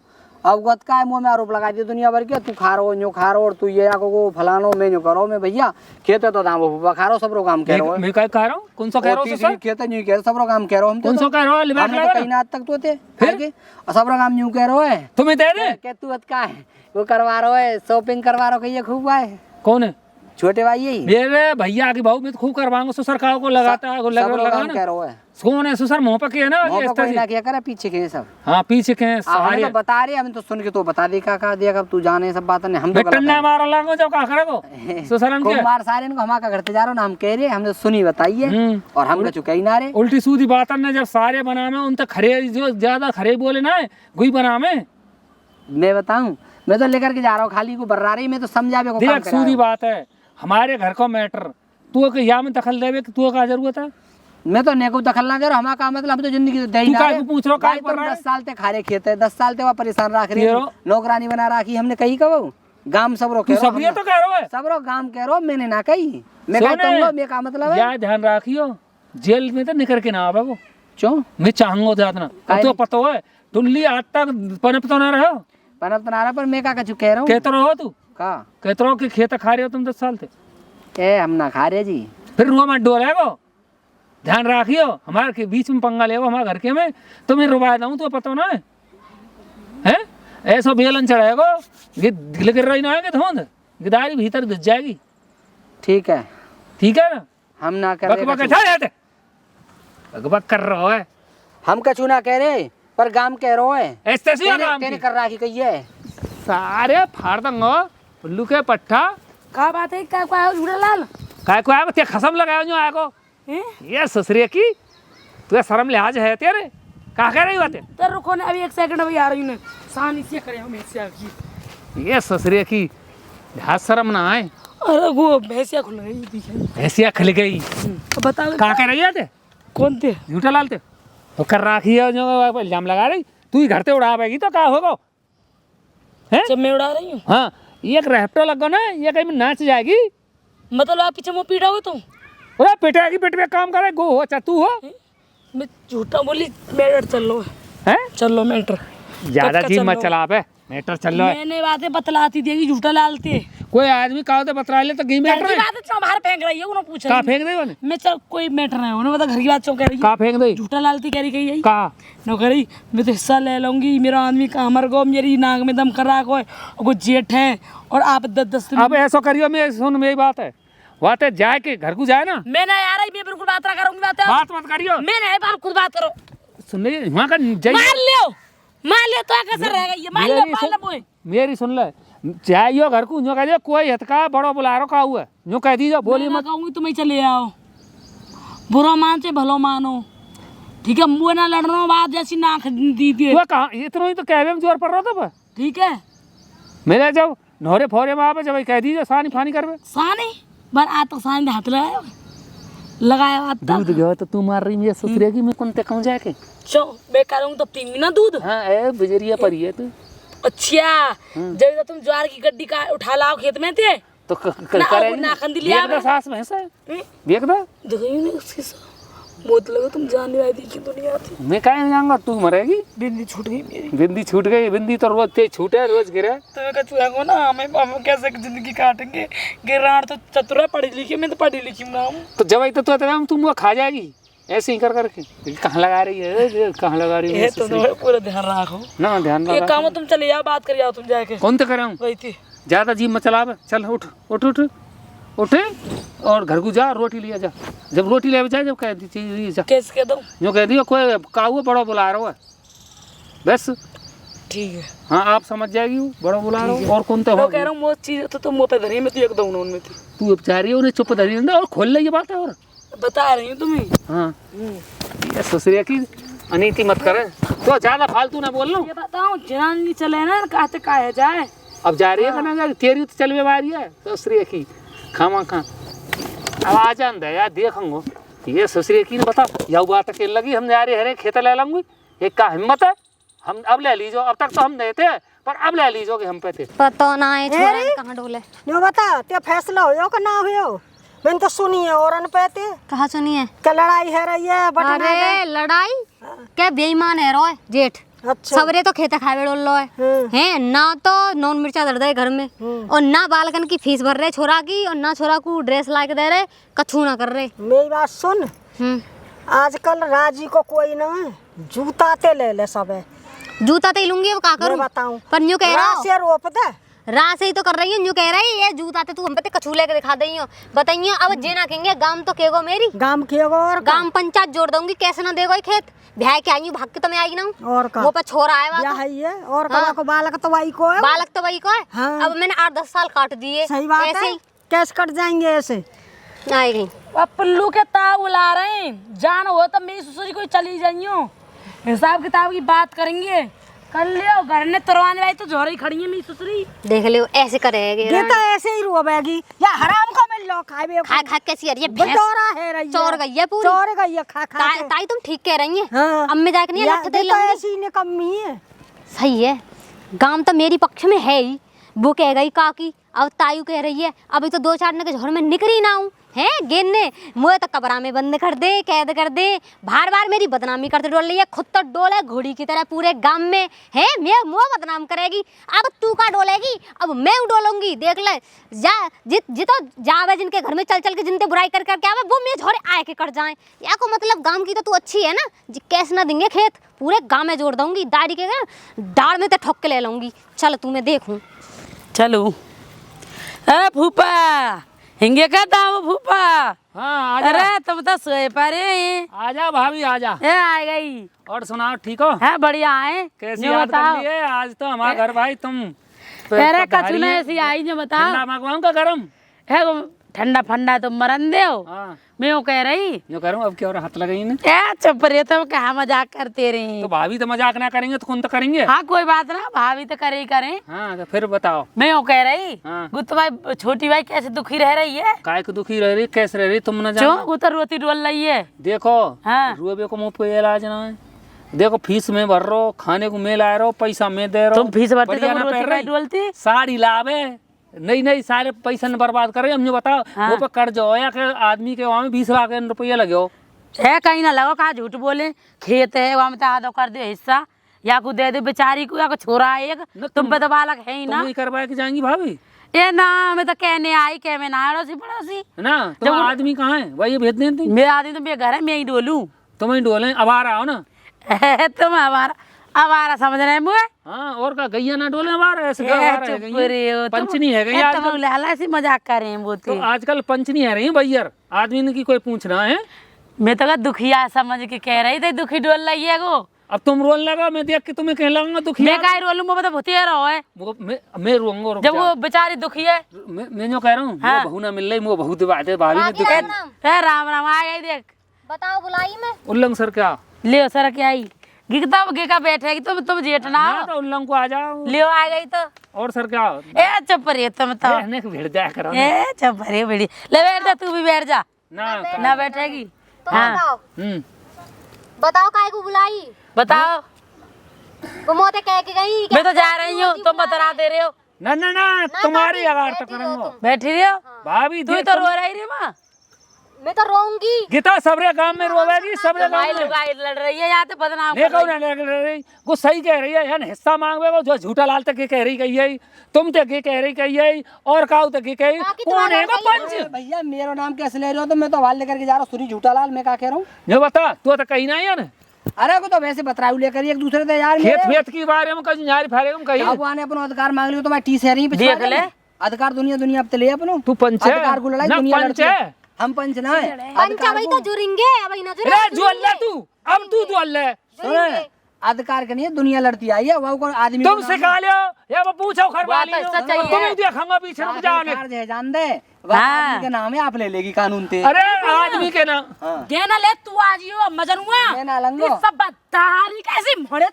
अब गत का मुँह में आरोप लगा दिया दुनिया भर के, तू खा रहो न्यू खा रहो और तू ये को फलानो मैं न्यू करो मैं भैया खेत है तो दाम फूफा खा रहो सब रो काम कह रहा हूँ,
मैं काय कह रहा हूँ? कौन सा कह रहा हूँ? सर
खेत न्यू कह सब रो काम कह रहा हूँ,
कौन सा कह रहा हूँ?
हमने तो कहीं ना आज तक तो थे फिर सब रो काम न्यू कह रहा है,
तुम्हें दे दे।
क्या तू का है वो करवा रहा है शॉपिंग करवा रहा कहिए खूब है,
कौन है?
छोटे भाई यही
मेरे भैया की बहू में तो खूब करवाऊंगा, ससुर का को लगाता है,
सब रो काम
लगाना
कह रहा है,
कौन है ससुर मुँह पे किया ना
मुँह
इस
पे कोई
तरह
ना
से।
किया करे पीछे के सब,
हाँ पीछे के
हमें
सारे
तो बता रहे हमें तो सुन के तो बता दे का दिया कब तू जाने सब बात नहीं, हम तो
टन्ना मारा लागो जब का करे को ससुरन के
मार सारे इनको हमारा घर जा रहा ना हम कह रहे हमने सुनी बताई है और हम चुके ही ना रे,
उल्टी सीधी बात ने जब सारे बना में उन तक खरे जो ज्यादा खरे बोले ना गुई बना में,
मैं बताऊं मैं तो लेकर के जा रहा हूँ खाली को बर्रा रही, मैं तो समझावे को काम
देख
करा
सीधी
रहा
बात है, हमारे घर को मैटर तू के या में दखल देवे कि तू का जरूरत है?
हूं। मैं तो नेको दखल ना दे रहा, हमारा काम मतलब हम तो जिंदगी तो दे ही
तू
ना
काय
रहे।
को पूछ रहा, काय
भाई
कर रहा है?
10 साल ते खारे खेत है, 10 साल ते वहाँ परेशान राख रही
ये
है,
रो।
नौकरानी बना रखी हमने कही कब गाम सब रो
तू
कह
सब ये तो कह रहा है।
सब रो गाम कह रहा मैंने ना कही, मैं
सुने,
कहता हूँ मैं का मतलब है
या ध्यान रखियो जेल में तो निकल के ना आवे वो,
क्यों
मैं चाहूंगा ज्यादा
काय
तो
नहीं?
पता है टुल्ली आज तक पनप तो ना रहो,
पनप तो ना रहा पर मैं का कछु कह रहा हूँ
कहते रहो तू
का
कहते रहो कि खेत खा रहे हो तुम 10 साल से,
ए हम ना खा रहे जी,
फिर रुआ मत डोलेगो, ध्यान रखियो हमारे के बीच में पंगा लेगो हमारे घर के में, तुम्हें रुबा दूँ तो पता ना है ऐसा बेलन चढ़ाएगो गिर रही ना है धोंद गिदारी भीतर घुस जाएगी,
ठीक है
ठीक है ना?
हम ना कर
बक
रहे
बक
कछु।
बक कर रहा है
हम कछु ना कह रहे पर गाम कह रहा है,
ऐसे से काम
कहने
की।
कर रहा की कही है
सारे फाड़ दूंगा उल्लू के पट्टा
का बात है का को आयो झूठा लाल
काय को आया ते खसम लगायो जो आया को
हैं
ये ससुरे की तुझे शर्म लिहाज है तेरे का कह रही बातें
तो रुको ना अभी 1 सेकंड अभी आ रही हूं शान इसे करे हम इससे आगे
ये ससुरे की लिहाज शर्म ना आए
अरे वो भैंसिया खुल गई थी
भैंसिया खिल गई
तो बताओ
का कह रही है ते
कौन थे
झूठा लाल ते तो कर राखी है जो इल्जाम लगा रही तू ही घर ते उड़ा पाएगी तो का होगा हैं
जब मैं उड़ा रही हूँ
हाँ ये एक रेफ्टो लगो ना ये कहीं में नाच जाएगी
मतलब आप पीछे मुँह पीटोगे तुम
अरे पेटेगी पेट में काम करे गो हो चा तू हो
मैं झूठा बोली मैटर चल लो
हैं
चल लो मैटर
ज्यादा
कब का
जी
चल
मत
लो?
चला पे मैटर चल रहा है
मैंने बातें बतलाती देगी झूठा लालते
कोई आदमी कहो तो बतरा ले तो घी मैटर है
बात है बाहर फेंक रही है उन्होंने पूछा
का फेंक दे उन्हें
मैं चल कोई मैटर नहीं उन्होंने बता घर की बात क्यों कह रही है
का फेंक दे
झूठा लालती कह रही कही यही
का
नो कह रही मैं तो हिस्सा ले लूंगी मेरा आदमी का मर गो मेरी नाक में दम कर रहा कोई जेठ है और आप 10
अब ऐसा करियो मैं सुन मेरी बात है बात है जाए के घर को जाए ना
मैं नहीं आ रही मैं बिल्कुल बात ना करूंगी
बात मत करियो
मैं नहीं बात खुद बात करो
सुन ले वहाँ का जाइए
मार लियो तो कैसे रहेगा ये मार लियो मार ले बोए
मेरी सुन ले जाइयो घर को जो कह दियो कोई हथका बड़ो बुलारो का हुआ जो कह दीजिए बोली मत
कहूंगी तुम ही चले आओ बुरा मान से भलो मानो ठीक है मुँह ना लड़ रहा हूँ बात जैसी नाक दी थी
तू कहाँ इतना ही तो कहवे में जोर पड़ रहा था बस
ठीक है
मेरे जब नौरे फोरे में आप जब कह दीजिए सानी फानी करवे
सानी पर आ तो सानी हाथ लगाया बात
दूध गयो तो तू मार रही मेरे ससुरे की मैं कौन ते कहूँ जाके
चो मैं करूँगी तो पीऊंगी ना दूध
हाँ ए बिजरिया पर है तू
अच्छा जब तुम ज्वार की गड्डी का उठा लाओ खेत में थे
तो
ना- नाखंदी लिया
देख दो सास भैंस है देख दो
देखो नहीं उसकी बहुत लगा तुम जानने वाली की दुनिया थी
मैं कहीं जाऊंगा तू मरेगी
बिंदी छूट गई मेरी
बिंदी छूट गई बिंदी तो रोज ते छूटे रोज गिरे
तो मैं कहता हूँ ना हम कैसे जिंदगी काटेंगे गिरान तो चतुरा पढ़ी लिखी मैं तो पढ़ी लिखी ना हूँ
तो जब तो तुम वो खा जाएगी ऐसे ही कर करके कहाँ लगा रही है कहाँ लगा रही है
तो पूरा ध्यान रखो
ना ध्यान
एक
लगा
काम तुम चले जाओ बात कर जाओ तुम जाके
कौन तो करे हूँ
वही थी
ज्यादा जीभ मत चला चल उठ उठ उठ उठे और घर को जा रोटी लिया जा जब रोटी ले जाए जब कह दी जा
कैसे कह दो
जो कह दियो कोई काऊ बड़ा बुला रहा है बस
ठीक है
हाँ आप समझ जाएगी वो बड़ा बुला रहा हूँ और कौन तो
मैं कह रहा हूँ वो चीज तो तुम मुँह पे धरी मैं तो एकदम उनमें थी
तू अब जा रही है उन्हें चुप धरी ना और खोल ले ये बात है और
बता रही हूँ तुम्हें
हाँ ये ससुरिया की अनीति मत करे तो ज्यादा फालतू ना बोल लो
ये बताओ जनानी चले ना कहते काहे जाए
अब जा रही है ना जा तेरी तो चल में मारी है ससुरिया की खामा खा अब आ जान दे यार देखूंगो ये ससुरिया की बता यह बात अकेले लगी हम जा रहे हरे खेत ले लूंगी एक का हिम्मत है हम अब ले लीजो अब तक तो हम नहीं थे पर अब ले लीजोगे हम पे थे
पता ना है छोरा कहाँ डोले
जो बता ते फैसला हो कि ना हो मैंने तो सुनी है औरन पे ते
कहाँ सुनिए
क्या लड़ाई है रही है बटना
अरे लड़ाई क्या बेईमान है रोए जेठ
अच्छा
सबरे तो खेता खावे डोल लो है ना तो नॉन मिर्चा दर दे घर में और ना बालकन की फीस भर रहे छोरा की और ना छोरा को ड्रेस ला के दे रहे कछू ना कर रहे
मेरी बात सुन आजकल राजी को कोई ना है जूता ते ले ले सब है
जूता तो ही लूंगी अब का
मैं
करूं
बताऊं
पर न्यू कह रहा
से रोप दे
रात से ही तो कर रही हूँ न्यू कह रही ये जूता ते तू हम पे कछू लेके दिखा दई हो बताइए अब जेना कहेंगे गांव तो केगो मेरी
गाम खेगो और
गांव पंचायत जोड़ दूंगी कैसे ना देगो खेत ब्याह के आई भाग के तो मैं आई ना
और का
वो पे छोरा आया
या
हुआ
है ये और कला को बालक तो वही को है
बालक तो वही को है
हाँ।
अब मैंने 8-10 साल काट दिए
सही बात
ऐसे
है कैसे कट जाएंगे ऐसे
आई गई
अब पल्लू के ताव बुला रहे हैं जान हो तो मेरी ससुरी कोई चली जाइयो हिसाब किताब की बात करेंगे कर लियो घर ने तरवाने लाई तो झोरी खड़ी है मेरी ससुरी
देख लियो ऐसे करेगी
ये तो ऐसे ही रोबेगी या हराम को मिल लो खाए
खा खा कैसी यार ये भैंस
बटोरा है रही
चोर गई है पूरी
चोर गई है खा खा के।
ताई तुम ठीक कह रही हैं
हाँ।
अब मैं जाके नहीं
या
लठ दे
ये तो
लूंगी
ऐसी निकम्मी है
सही है गांव तो मेरी पक्ष में है ही वो कह गई काकी अब तायू कह रही है अभी तो 2-4 दिन के झोर में निकली ना हूँ है गिनने मुझे तो कबरा में बंद कर दे कैद कर दे बार बार मेरी बदनामी करते डोल रही है खुद तो डोले घोड़ी की तरह पूरे गांव में है मैं मुँह बदनाम करेगी अब तू का डोलेगी अब मैं डोलूंगी देख ले जा जितो जावे जिनके घर में चल चल के जिनते बुराई कर करके आवे वो मेरे झोरे आए के कर जाए या को मतलब गांव की तो तू अच्छी है ना कैसे ना देंगे खेत पूरे गांव में जोड़ दूंगी दाढ़ी के दाढ़ में तो ठोक के ले लूंगी चल तू मैं देखूं
चलो ए फूफा हिंगे का दाम फूफा
हाँ
अरे तुम तो सोए पारे
आजा भाभी आजा
ए आ गई
और सुनाओ ठीक हो
है बढ़िया है
कैसी
न्यू
याद
बताओ।
कर लिए आज तो हमारा घर भाई तुम
अरे कछु ना ऐसी आई जो बताओ
ठंडा मंगवाऊं का गरम?
है वो ठंडा फंडा तो मरन दे
हाँ
मैं वो कह रही
जो करूँ अब क्या, और हाथ लगाई ने
ए चुप रहे तो कहा मजाक करते रही
तो भाभी तो मजाक ना करेंगे तो कौन तो करेंगे?
हाँ कोई बात ना भाभी तो करे ही करें
हाँ तो फिर बताओ।
मैं वो कह रही
हाँ।
गुत्त भाई छोटी भाई कैसे दुखी रह रही है
काय को दुखी रह रही, कैसे रह रही तुम न
जो
जानो।
वो तो रोती डोल रही है
देखो
हाँ।
रुपये को मुँह पे इलाज ना है। देखो फीस में भर रहो, खाने को मैं ला रहा हूँ, पैसा मैं दे रहा हूँ।
तुम फीस भरते
बढ़िया
तो
ना
रोती
पहन
भाई
रही।
डोलती
साड़ी लावे नहीं नहीं सारे पैसा ने बर्बाद करे। हमने बताओ
हाँ।
वो पे कर्ज हो या के आदमी के वहाँ में 20 लाख रुपया लगे हो।
है कहीं ना लगो कहा झूठ बोले खेत है वहाँ में तो आधा कर दे हिस्सा या को दे दे बेचारी को या को छोरा है एक तुम पे तो बालक है ही ना
तुम ही करवा के जाएंगी भाभी
ये ना मैं तो कहने आई कह में ना अड़ोसी पड़ोसी
है ना। तो आदमी कहाँ है वही भेज देते।
मेरा आदमी तो मेरे घर है मैं ही डोलूं
तुम ही डोले अब आ रहा हो ना।
तुम हमारा समझ रहे मुझे
हाँ और का गैया ना डोले अब ऐसे पंचनी है गैया आजकल।
ऐसी मजाक कर रहे हैं वो
तो आजकल पंचनी है रही भैया आदमी की कोई पूछना है।
मैं तो दुखिया समझ के कह रही थी दुखी डोल रही है वो।
अब तुम रोल लगा मैं देख के तुम्हें कह लगूंगा दुखी।
मैं का रोलूं वो तो भूतिया रहो है
मैं रोऊंगा। रुक
जब
जाओ।
वो बेचारी दुखी है
मैं जो कह रहा हूँ
हाँ।
बहू ना मिल रही मुझे बहुत बात है भाभी ने दुखी।
राम राम आ गई देख
बताओ बुलाई मैं
उल्लंघ सर क्या
ले सर क्या आई गिरता गिका बैठेगी तुम जेठ ना
हाँ, तो उल्लंघ को आ जाओ।
ले आ गई तो
और सर क्या
ए चुप रही तुम तो
रहने को भिड़ जाया करो।
ए चुप रही बेड़ी ले बैठ जा तू भी बैठ जा
ना
ना बैठेगी
तो
हाँ
बताओ
हम्म
बताओ काय को बुलाई।
बताओ
वो मोते कह के गई
मैं तो जा रही हूँ तुम बता दे रहे हो
ना ना ना तुम्हारी अगार तो करूंगा
बैठी रही हो
भाभी
तू ही
देख
तो रो रही रे माँ
मैं तो रोऊंगी।
गीता सबरे काम में रोवेगी सबरे
भाई
काम में
लुगाई लड़ रही है यहाँ तो बदनाम
नहीं
कर
कहूँ
रही
ना लग रही वो सही कह रही है यार हिस्सा मांगवे वो जो झूठा लाल तक कह रही कही है तुम तक कह रही कही है और काऊ तक कही कौन है वो पंच।
भैया मेरा नाम कैसे ले रहे हो? तो मैं तो हवाले लेकर के जा रहा हूँ सुरी झूठा लाल। मैं क्या कह रहा हूँ?
जो बता तू तो कहीं ना है ना।
अरे को तो वैसे बतराऊ लेकर एक दूसरे से यार
खेत वेत के बारे में कहीं यार फारे में कही
अब आने अपन अधिकार मांग लियो तो मैं टी शहरी
देख ले
अधिकार दुनिया दुनिया अब तो ले अपनो
तू पंच है
अधिकार को लड़ाई
ना
दुनिया
पंच
लड़ती है।
है।
हम पंच ना है
पंचा भाई तो जुरेंगे भाई ना जुरे
अरे जो अल्लाह तू अब तू जो अल्लाह
सुन अधिकार के नहीं दुनिया लड़ती आई है वो को आदमी
तुम सिखा लियो या वो पूछो खरवा
बात तो
लियो
सच्चाई है।
तुम ही देखूंगा पीछे रुक जाओ ने।
अधिकार है जान दे वह आदमी के नाम है आप ले लेगी कानून ते।
अरे आदमी के ना
देना ले तू आज यो मजनुआ
मैं ना लंगो
सब बतारी कैसे मोड़े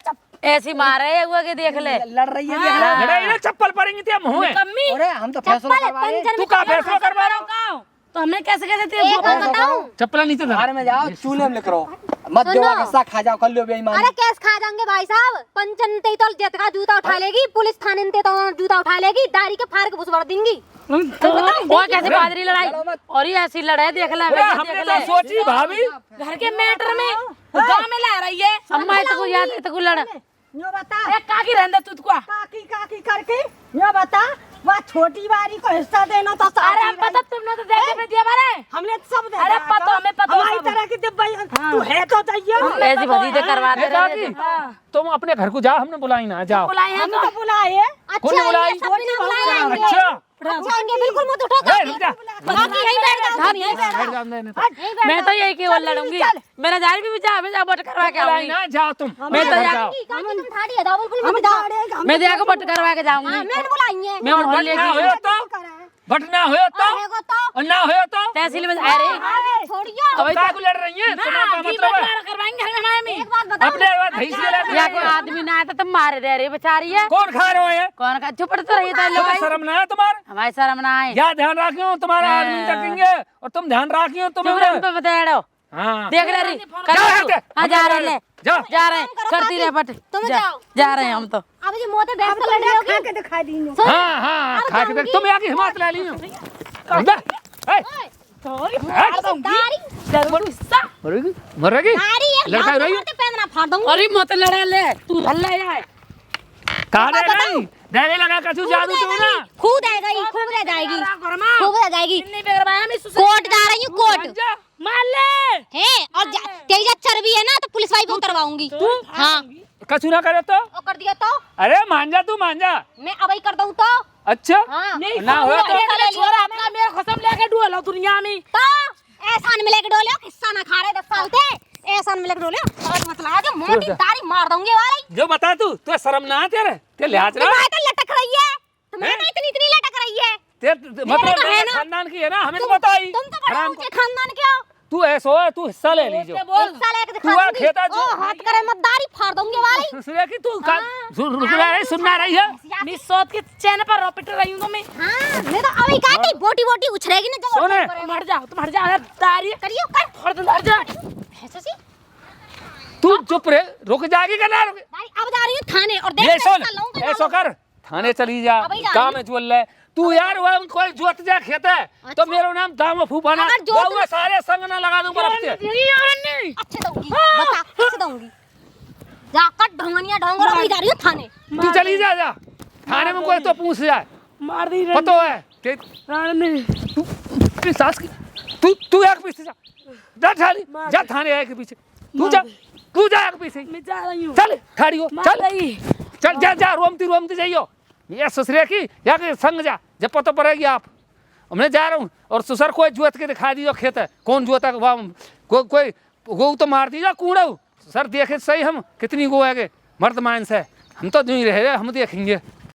ऐसी मारे हुआ के देख ले
लड़ रही है देख ले।
अरे ये चप्पल परेंगे ते मुंह में।
कम्मी
अरे हम तो फैसला करवा रहे हैं।
तू का फैसला करवा रहा हो?
तो हमने कैसे कैसे
एक बात बताऊं
चप्पल नीचे धर।
बाहर में जाओ चूल्हे में लिख रहो मत दो कस्सा खा जाओ कर लो बेईमान।
अरे कैस खा जाएंगे भाई साहब। पंचन ते तो जत का जूता उठा लेगी पुलिस थाने ते तो जूता उठा लेगी दाढ़ी के फाड़ के भुसवड़ देंगी।
वो कैसे बादरी लड़ाई और ये ऐसी लड़ाई देख ले
अरे हमने तो सोची भाभी
घर के मैटर में गांव में ला रही है अम्मा तो याद है तो लड़
यो बता
ए काकी रहंदे तू को
काकी काकी करके यो बता वह छोटी बारी को हिस्सा देना तो
अरे अब पता तुमने तो देख के दिया मारे
हमने तो सब दे
अरे
दिया
पता हमें पता
हमारी तरह की डिब्बा तू है तो चाहिए
ऐसी भतीजे करवा दे रहे थे
तुम अपने घर को जाओ हमने बुलाई ना जाओ।
बुलाए हैं
हम तो बुलाए
कौन
अच्छा
बुलाई?
ये सब बिना बुलाए आएंगे।
अच्छा
अच्छा आएंगे बिल्कुल मत उठो
ए, रुक जा।
बाकी यहीं बैठ जाओ भाभी यहीं बैठ
बैठ जाओ, नहीं, नहीं,
मैं तो यही की लड़ूंगी मेरा जारी भी जा मैं जा बट करवा के
बुलाई
आऊंगी
ना जाओ तुम।
मैं तो
जाओ।
काकी तुम ठाड़ी है दाओ बिल्कुल मत जाओ।
मैं देखो बट करवा के जाऊंगी
मैंने बुलाई है।
मैं और ले
ना हो तो बट ना हो तो
रहेगा तो
और ना हो तो
तहसील में अरे
छोड़ियो।
अब का को लड़ रही है तुम्हारा मतलब है
करवाएंगे घर में हमारे में
एक बात बताओ
अपने बात भैंस ले
या कोई आदमी ना आया तो तुम मारे दे रहे बेचारी है
कौन खा रहे है?
कौन का चुप तो रही था
तुम्हें शर्म ना है तुम्हारे?
हमारी शर्म ना आए
या ध्यान रखियो तुम्हारा
हाँ।
आदमी तकेंगे और तुम ध्यान रखियो
चुप रहे हम
तुम्हें।
पे बता रहे हो
हाँ
देख ले रही
जाओ, जाओ,
हाँ जा रहे ले
जाओ।
जा रहे हैं करती रहे बट
तुम
जा
जाओ।
जा रहे हैं हम तो
अब जी मोते बैठ कर लड़ रही
खा
होगी।
के दिखा दी
हाँ हाँ खा के तुम आके हिम्मत ले लियो।
दाढ़ी
मरेगी
दाढ़ी है
लड़का रही
मारते पैंदना फाड़ दूंगी।
अरे मत लड़ा ले तू हल्ला जाए
कहा दे गई देने लगा कछु जादू तू ना
खूब रह गई खूब रह जाएगी खूब रह जाएगी।
नहीं बेगरवाया मैं
कोर्ट जा रही हूँ कोर्ट
मार ले
है और तेरी चर्बी है ना तो पुलिस वाली को उतरवाऊंगी। हाँ
कछु ना करे तो
और कर दिया तो
अरे मान जा तू मान जा।
मैं अब ही कर दूँ तो
अच्छा
हाँ
ना हो तो
छोरा अपना मेरा खसम लेके डुअल दुनिया में
तो ऐसा में लेके डोले किस्सा ना खा रहे 10 साल से ऐसा में लेके डोले और मत लगा के मोटी दाढ़ी मार दूंगी वाली।
जो बता तू शर्म ना है तेरे ते लिहाज ना
तुम्हारे तो लटक रही है तुम्हें तो इतनी इतनी लटक रही है।
मतलब
तो है ना।
खानदान की है ना, हमें तो बताई।
तुम तो बड़ा ऊंचे खानदान के हो।
तू ऐसा है, तू हिस्सा ले लीजिए।
हिस्सा लेके दिखा
तू आ
दूंगी।
खेता जो
ओ, हाथ करे मतदारी फाड़ दूंगी वाली।
सुनिए कि तू सुनना रही है।
मिस सौत के चैनल पर रोपिट रही हूँ तो मैं।
हाँ, मैं तो अभी काटी बोटी बोटी उछलेगी ना जब
सोने।
तुम हट जाओ, तुम हट जाओ यार, तारी
करियो कर।
और तुम हट जाओ।
ऐसे सी
तू चुप रहे, रुक जाएगी कि ना रुक?
भाई अब जा रही हूँ थाने और देख
ये
मैं
सुन,
इसका लूंगा
ऐसा कर, थाने चली जा।
अबे जा
काम
रही
है बोल रहे तू यार, वो कोई जोत जा खेत है तो मेरा नाम दाम फूफाना,
अगर जोत-
वो सारे संग ना लगा दूं बर्फ से।
अच्छे दूंगी बता कैसे दूंगी। जाकर ढंगनिया ढंगरो अभी जा रही हूँ थाने।
तू चली जा, जा थाने में कोई तो पूछ जाए,
मार दी
पता है कि तू तेरी सास की, तू एक पीछे जा थाने, जा थाने आए के पीछे, तू जा एक पीछे,
मैं जा रही हूँ।
चल ठाड़ी हो,
मार
चल
रही।
चल जा रोमती जाइयो। ये ससुरे की या के संग जा, जब पता पड़ेगी आप। मैं जा रहा हूँ और ससुर कोई जोत के दिखा दीजिए खेत है, कौन जोता कोई गो तो मार दीजिए कूड़ा। सर देखे सही हम कितनी गो है, मर्द मानस है, हम तो नहीं रहे, हम देखेंगे।